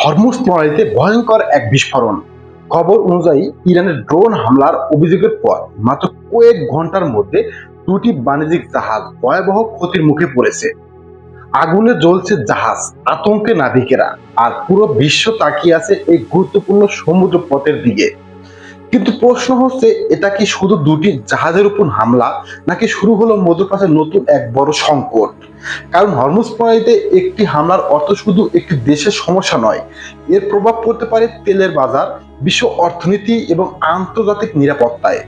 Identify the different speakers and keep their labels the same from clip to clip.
Speaker 1: Hormuz প্রণালীতে ভয়ঙ্কর এক বিস্ফোরণ। খবর অনুযায়ী ইরানের ড্রোন হামলার অভিযোগের পর মাত্র কয়েক ঘন্টার মধ্যে দুটি বাণিজ্যিক জাহাজ ভয়াবহ ক্ষতির মুখে পড়েছে। আগুনে জ্বলছে জাহাজ, আতঙ্কে নাবিকেরা, আর পুরো বিশ্ব তাকিয়ে আছে এই গুরুত্বপূর্ণ সমুদ্র পথের দিকে। কিন্তু প্রশ্ন হচ্ছে, এটা কি শুধু দুটি জাহাজের উপর হামলা, নাকি শুরু হলো মধ্যপ্রাচ্যের নতুন এক বড় সংকট? কারণ হরমুজ প্রণালীতে একটি হামলার অর্থ শুধু একটি দেশের সমস্যা নয়, এর প্রভাব পড়তে পারে তেলের বাজার, বিশ্ব অর্থনীতি এবং আন্তর্জাতিক নিরাপত্তায়।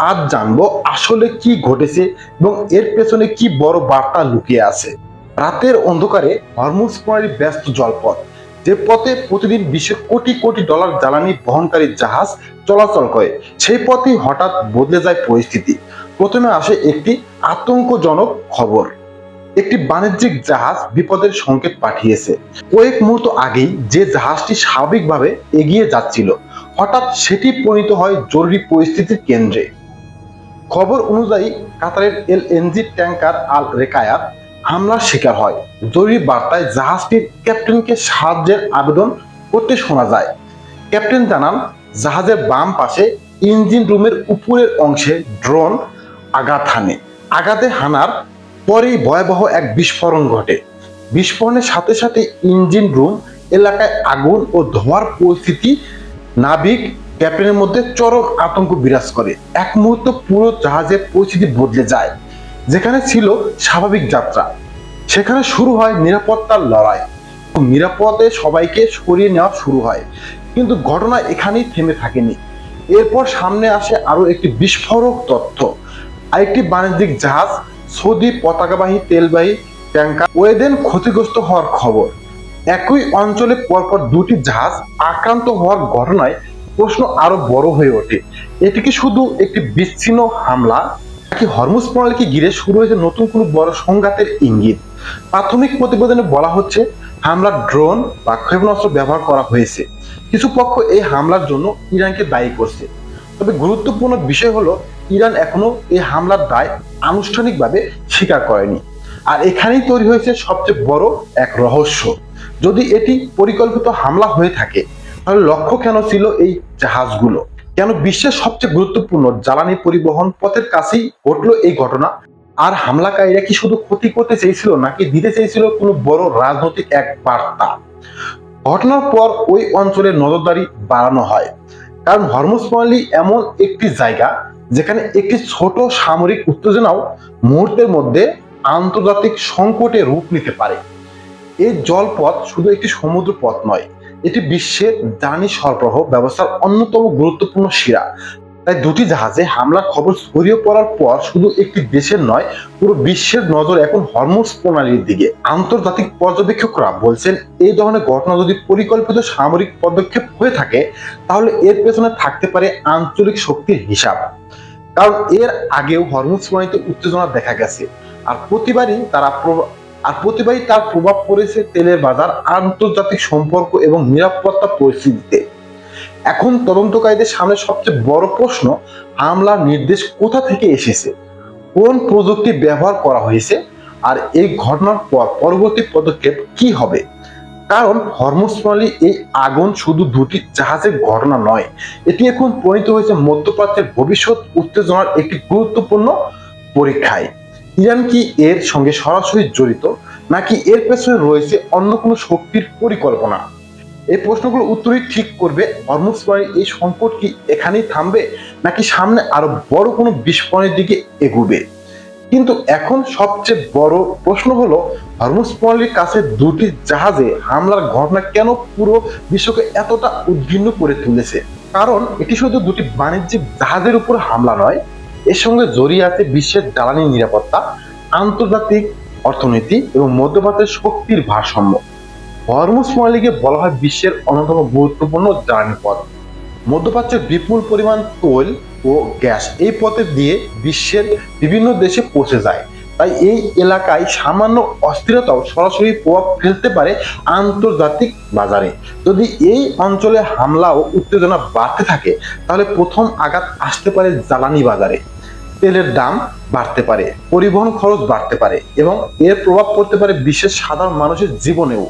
Speaker 1: আজ জানবো আসলে কি ঘটেছে এবং এর পেছনে কি বড় বার্তা লুকিয়ে আছে। রাতের অন্ধকারে হরমুজ প্রণালী ব্যস্ত জলপথ, যে পথে প্রতিদিন বিশ্বের কোটি কোটি ডলার জ্বালানি বহনকারী জাহাজ চলাচল করে, সেই পথেই হঠাৎ বদলে যায় পরিস্থিতি। প্রথমে আসে একটি আতঙ্কজনক খবর। একটি বাণিজ্যিক জাহাজ বিপদের সংকেত পাঠিয়েছে। কয়েক মুহূর্ত আগেই যে জাহাজটি স্বাভাবিকভাবে এগিয়ে যাচ্ছিল, হঠাৎ সেটি পরিণত হয় জরুরি পরিস্থিতির কেন্দ্রে। খবর অনুযায়ী কাতারের এলএনজি ট্যাঙ্কার আল রেকায়াত হামলার শিকার হয়। জরুরি বার্তায় জাহাজটির ক্যাপ্টেনকে সাহায্যের আবেদন করতে শোনা যায়। ক্যাপ্টেন জানান, জাহাজের বাম পাশে ইঞ্জিন রুমের উপরের অংশে ড্রোন আঘাত হানে। আঘাতে হানার পরেই ভয়াবহ এক বিস্ফোরণ ঘটে। বিস্ফোরণের সাথে সাথে ইঞ্জিন রুম এলাকায় আগুন ও ধোঁয়ার পরিস্থিতি। নাবিক ক্যাপ্টেনের মধ্যে চরম আতঙ্ক বিরাজ করে। এক মুহূর্ত পুরো জাহাজের পরিস্থিতি বদলে যায়। যেখানে ছিল স্বাভাবিক যাত্রা, সেখানে শুরু হয় নিরাপত্তার লড়াই। নিরাপদে সবাইকে সরিয়ে নেওয়া শুরু হয়। কিন্তু ঘটনা এখানেই থেমে থাকেনি। এরপর সামনে আসে আরো একটি বিস্ফোরক তথ্য। আরেকটি বাণিজ্যিক জাহাজ, সৌদি পতাকাবাহী তেলবাহী ট্যাঙ্কার ওয়েদেন ক্ষতিগ্রস্ত হওয়ার খবর। একই অঞ্চলে পরপর দুটি জাহাজ আক্রান্ত হওয়ার ঘটনায় প্রশ্ন আরো বড় হয়ে ওঠে। এটি কি শুধু একটি বিচ্ছিন্ন হামলা, নাকি হরমুজ প্রণালীকে ঘিরে শুরু হয়েছে নতুন কোনো বড় সংঘাতের ইঙ্গিত? প্রাথমিক প্রতিবেদনে বলা হচ্ছে, হামলার ড্রোন বা ক্ষেপণাস্ত্র ব্যবহার করা হয়েছে। কিছু পক্ষ এই হামলার জন্য ইরানকে দায়ী করছে। তবে গুরুত্বপূর্ণ বিষয় হলো, ইরান এখনো এই হামলার দায় আনুষ্ঠানিকভাবে স্বীকার করেনি। আর এখানেই তৈরি হয়েছে সবচেয়ে বড় এক রহস্য। যদি এটি পরিকল্পিত হামলা হয়ে থাকে, তাহলে লক্ষ্য কেন ছিল এই জাহাজগুলো? কেন বিশ্বের সবচেয়ে গুরুত্বপূর্ণ জ্বালানি পরিবহন পথের কাছেই ঘটলো এই ঘটনা? আর হামলাকারীরা কি শুধু ক্ষতি করতে চেয়েছিল, নাকি দিতে চেয়েছিল কোনো বড় রাজনৈতিক এক বার্তা? ঘটনার পর ওই অঞ্চলের নজরদারি বাড়ানো হয়। কারণ হরমুজ প্রণালী এমন একটি জায়গা যেখানে একটি ছোট সামরিক উত্তেজনাও মুহূর্তের মধ্যে আন্তর্জাতিক সংকটে রূপ নিতে পারে। এই জলপথ শুধু একটি সমুদ্র পথ নয়, এটি বিশ্বের জ্বালানি সরবরাহ ব্যবস্থার অন্যতম গুরুত্বপূর্ণ শিরা। তাই দুটি জাহাজে হামলার খবর ছড়িয়ে পড়ার পর শুধু একটি দেশের নয়, পুরো বিশ্বের নজর এখন হরমুজ প্রণালীর দিকে। আন্তর্জাতিক পর্যবেক্ষকরা বলছেন, এই ধরনের ঘটনা যদি পরিকল্পিত সামরিক পদক্ষেপ হয়ে থাকে, তাহলে এর পেছনে থাকতে পারে আঞ্চলিক শক্তির হিসাব। কারণ এর আগেও হরমুজ প্রণালীতে উত্তেজনা দেখা গেছে, আর প্রতিবারই তার প্রভাব পড়েছে তেলের বাজার, আন্তর্জাতিক সম্পর্ক এবং নিরাপত্তা পরিস্থিতিতে। এখন তদন্তকারীদের সামনে সবচেয়ে বড় প্রশ্ন, হামলার নির্দেশ কোথা থেকে এসেছে, কোন প্রযুক্তি ব্যবহার করা হয়েছে, আর এই ঘটনার পর পরবর্তী পদক্ষেপ কি হবে? কারণ হরমুজ প্রণালী এই আগুন শুধু দুটি জাহাজের ঘটনা নয়, এটি এখন পরিণত হয়েছে মধ্যপ্রাচ্যের ভবিষ্যৎ উত্তেজনার একটি গুরুত্বপূর্ণ পরীক্ষায়। ইরান কি এর সঙ্গে সরাসরি জড়িত, নাকি এর পেছনে রয়েছে অন্য কোনো শক্তির পরিকল্পনা? এই প্রশ্নগুলো উত্তরই ঠিক করবে হরমুজ প্রণালীর এই সংকট কি এখানেই থামবে, নাকি সামনে আরো বড় কোনো বিস্ফোরণের দিকে এগোবে। কিন্তু এখন সবচেয়ে বড় প্রশ্ন হলো, হরমুজ প্রণালীর কাছে দুটি জাহাজে হামলার ঘটনা কেন পুরো বিশ্বকে এতটা উদ্বিগ্ন করে তুলেছে? কারণ এটি শুধু দুটি বাণিজ্যিক জাহাজের উপর হামলা নয়, এর সঙ্গে জড়িয়ে আছে বিশ্বের জ্বালানি নিরাপত্তা, আন্তর্জাতিক অর্থনীতি এবং মধ্যপ্রাচ্যের শক্তির ভারসাম্য। হরমুজ প্রণালীকে বলা হয় বিশ্বের অন্যতম গুরুত্বপূর্ণ জ্বালানি পথ। মধ্যপ্রাচ্যের বিপুল পরিমাণ তৈল ও গ্যাস এই পথে দিয়ে বিশ্বের বিভিন্ন দেশে পৌঁছে যায়। তাই এই এলাকায় সামান্য অস্থিরতাও সরাসরি প্রভাব ফেলতে পারে আন্তর্জাতিক বাজারে। যদি এই অঞ্চলে হামলা ও উত্তেজনা বাড়তে থাকে, তাহলে প্রথম আঘাত আসতে পারে জ্বালানি বাজারে। তেলের দাম বাড়তে পারে, পরিবহন খরচ বাড়তে পারে এবং এর প্রভাব পড়তে পারে বিশ্বের সাধারণ মানুষের জীবনেও।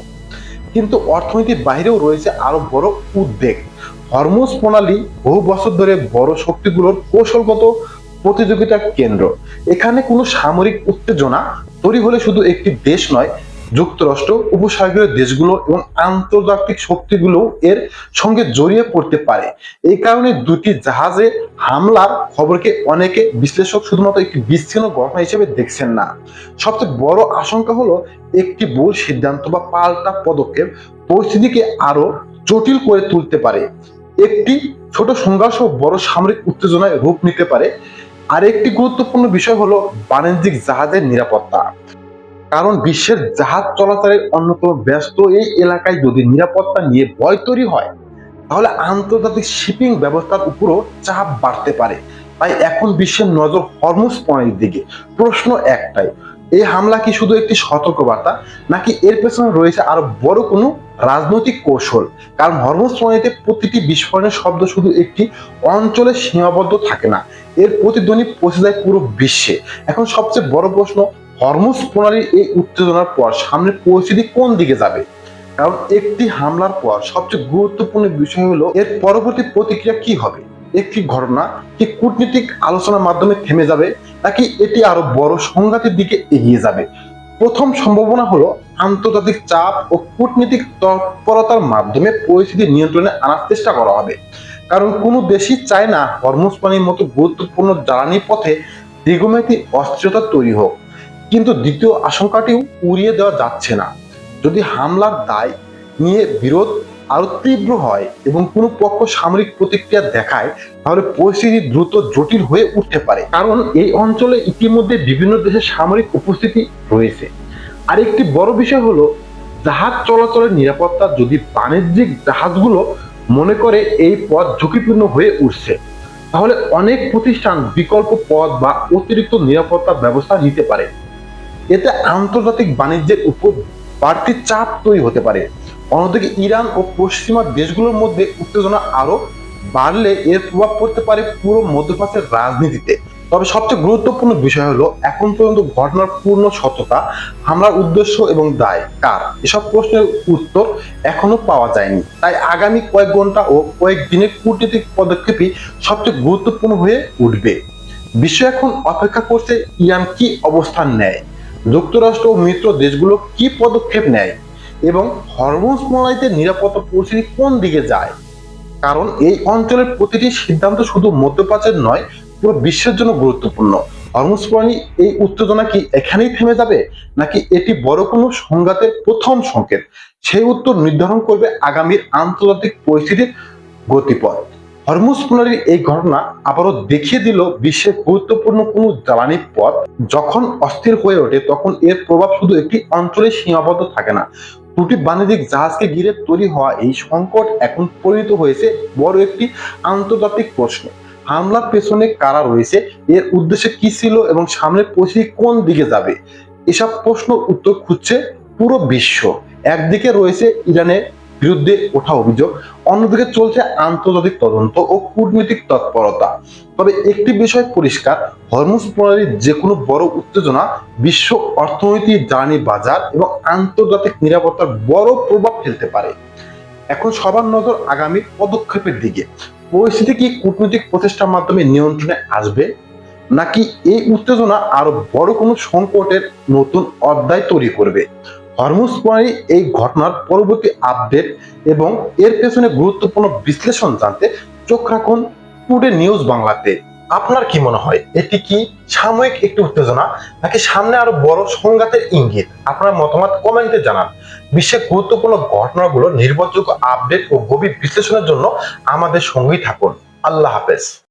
Speaker 1: কিন্তু অর্থনীতির বাইরেও রয়েছে আরো বড় উদ্বেগ। হরমুজ প্রণালী বহু বছর ধরে বড় শক্তিগুলোর কৌশলগত প্রতিযোগিতার কেন্দ্র। এখানে কোনো সামরিক উত্তেজনা তৈরি হলে শুধু একটি দেশ নয়, যুক্তরাষ্ট্র, উপসাগরীয় দেশগুলো এবং আন্তর্জাতিক শক্তিগুলো এর সঙ্গে জড়িয়ে পড়তে পারে। এই কারণে দুটি জাহাজে হামলার খবরকে অনেকে বিশ্লেষক শুধুমাত্র একটি বিচ্ছিন্ন ঘটনা হিসেবে দেখছেন না। সবচেয়ে বড় আশঙ্কা হলো একটি ভুল সিদ্ধান্ত বা পাল্টা পদক্ষেপ পরিস্থিতিকে আরো জটিল করে তুলতে পারে। একটি ছোট সংঘর্ষ বড় সামরিক উত্তেজনায় রূপ নিতে পারে। আর একটি গুরুত্বপূর্ণ বিষয় হলো বাণিজ্যিক জাহাজের নিরাপত্তা। কারণ বিশ্বের জাহাজ চলাচলের অন্যতম ব্যস্ত এই এলাকায় যদি নিরাপত্তা নিয়ে ভয় তৈরি হয়, তাহলে আন্তর্জাতিক শিপিং ব্যবস্থার উপরও চাপ বাড়তে পারে। তাই এখন বিশ্বের নজর হরমুজ প্রণালীর দিকে। প্রশ্ন একটাই, এই হামলা কি শুধু একটি সতর্কবার্তা, নাকি এর পেছনে রয়েছে আরো বড় কোনো রাজনৈতিক কৌশল? কারণ হরমুজ প্রণালীতে প্রতিটি বিস্ফোরণের শব্দ শুধু একটি অঞ্চলে সীমাবদ্ধ থাকে না, এর প্রতিধ্বনি পৌঁছে যায় পুরো বিশ্বে। এখন সবচেয়ে বড় প্রশ্ন, হরমুজ প্রণালীর এই উত্তেজনার পর সামনের পরিস্থিতি কোন দিকে যাবে? কারণ একটি হামলার পর সবচেয়ে গুরুত্বপূর্ণ বিষয় হলো এর পরবর্তী প্রতিক্রিয়া কি হবে। একটি ঘটনা কি কূটনীতিক আলোচনার মাধ্যমে থেমে যাবে, নাকি এটি আরো বড় সংঘাতের দিকে এগিয়ে যাবে? প্রথম সম্ভাবনা হলো আন্তর্জাতিক চাপ ও কূটনীতিক তৎপরতার মাধ্যমে পরিস্থিতি নিয়ন্ত্রণে আনার চেষ্টা করা হবে। কারণ কোনো দেশই চায় না হরমুজ প্রণালীর মতো গুরুত্বপূর্ণ জ্বালানি পথে দীর্ঘমেয়াদী অস্থিরতা তৈরি হোক। কিন্তু দ্বিতীয় আশঙ্কাটিও উড়িয়ে দেওয়া যাচ্ছে না। যদি হামলার দায় নিয়ে বিরোধ আরো তীব্র হয় এবং কোনো পক্ষ সামরিক প্রতিক্রিয়া দেখায়, তাহলে পরিস্থিতি দ্রুত জটিল হয়ে উঠতে পারে। কারণ এই অঞ্চলে ইতিমধ্যে বিভিন্ন দেশের সামরিক উপস্থিতি রয়েছে। আরেকটি বড় বিষয় হলো জাহাজ চলাচলের নিরাপত্তা। যদি বাণিজ্যিক জাহাজগুলো মনে করে এই পথ ঝুঁকিপূর্ণ হয়ে উঠছে, তাহলে অনেক প্রতিষ্ঠান বিকল্প পথ বা অতিরিক্ত নিরাপত্তা ব্যবস্থা নিতে পারে। এতে আন্তর্জাতিক বাণিজ্যের উপর বাড়তি চাপ তৈরি হতে পারে। অন্যদিকে ইরান ও পশ্চিমা দেশগুলোর মধ্যে উত্তেজনা আরো বাড়লে এর প্রভাব পড়তে পারে পুরো মধ্যপ্রাচ্যের রাজনীতিতে। তবে সবচেয়ে গুরুত্বপূর্ণ বিষয় হলো এখন পর্যন্ত ঘটনার পূর্ণ সত্যতা, হামলার উদ্দেশ্য এবং দায় কার, এসব প্রশ্নের উত্তর এখনো পাওয়া যায়নি। তাই আগামী কয়েক ঘন্টা ও কয়েক দিনের কূটনৈতিক পদক্ষেপই সবচেয়ে গুরুত্বপূর্ণ হয়ে উঠবে। বিশ্ব এখন অপেক্ষা করছে ইরান কি অবস্থান নেয়, যুক্তরাষ্ট্র ও মিত্র দেশগুলো কি পদক্ষেপ নেয়, এবং হরমুজ প্রণালীতে নিরাপত্তা পরিস্থিতি কোন দিকে যায়। কারণ এই অঞ্চলের প্রতিটি সিদ্ধান্ত শুধু মধ্যপ্রাচ্যের নয়, পুরো বিশ্বের জন্য গুরুত্বপূর্ণ। হরমুজ প্রণালী এই উত্তেজনা কি এখানেই থেমে যাবে, নাকি এটি বড় কোনো সংঘাতের প্রথম সংকেত? সেই উত্তর নির্ধারণ করবে আগামীর আন্তর্জাতিক পরিস্থিতির গতিপথ। হরমুজ প্রণালীর এই ঘটনা আবারও দেখিয়ে দিল বিশ্বের গুরুত্বপূর্ণ কোনো জ্বালানি পথ যখন অস্থির হয়ে ওঠে, তখন এর প্রভাব শুধু একটি অঞ্চলে সীমাবদ্ধ থাকে না। দুটি বাণিজ্যিক জাহাজকে ঘিরে তৈরি হওয়া এই সংকট এখন পরিণত হয়েছে বড় একটি আন্তর্জাতিক প্রশ্ন। হামলার পেছনে কারা রয়েছে, এর উদ্দেশ্য কি ছিল এবং সামনের পরিস্থিতি কোন দিকে যাবে, এসব প্রশ্ন উত্তর খুঁজছে পুরো বিশ্ব। একদিকে রয়েছে ইরানের বিরুদ্ধে ওঠা অভিযোগ, অন্যদিকে চলছে আন্তর্জাতিক তদন্ত ও কূটনৈতিক তৎপরতা। তবে একটি বিষয় পরিষ্কার, হরমুজ প্রণালীর যে কোনো বড় উত্তেজনা বিশ্ব অর্থনীতি, জ্বালানি বাজার এবং আন্তর্জাতিক নিরাপত্তার বড় প্রভাব ফেলতে পারে। এখন সবার নজর আগামী পদক্ষেপের দিকে। পরিস্থিতি কি কূটনৈতিক প্রচেষ্টার মাধ্যমে নিয়ন্ত্রণে আসবে, নাকি এই উত্তেজনা আরো বড় কোনো সংকটের নতুন অধ্যায় তৈরি করবে? হরমুজ প্রণালী এই ঘটনার পরবর্তী আপডেট এবং এর পেছনে গুরুত্বপূর্ণ বিশ্লেষণ জানতে চোখ রাখুন টুডে নিউজ বাংলাতে। আপনার কি মনে হয়, এটি কি সাময়িক একটি উত্তেজনা, নাকি সামনে আরো বড় সংঘাতের ইঙ্গিত? আপনার মতামত কমেন্টে জানান। বিশ্বের গুরুত্বপূর্ণ ঘটনাগুলো নির্ভরযোগ্য আপডেট ও গভীর বিশ্লেষণের জন্য আমাদের সঙ্গেই থাকুন। আল্লাহ হাফেজ।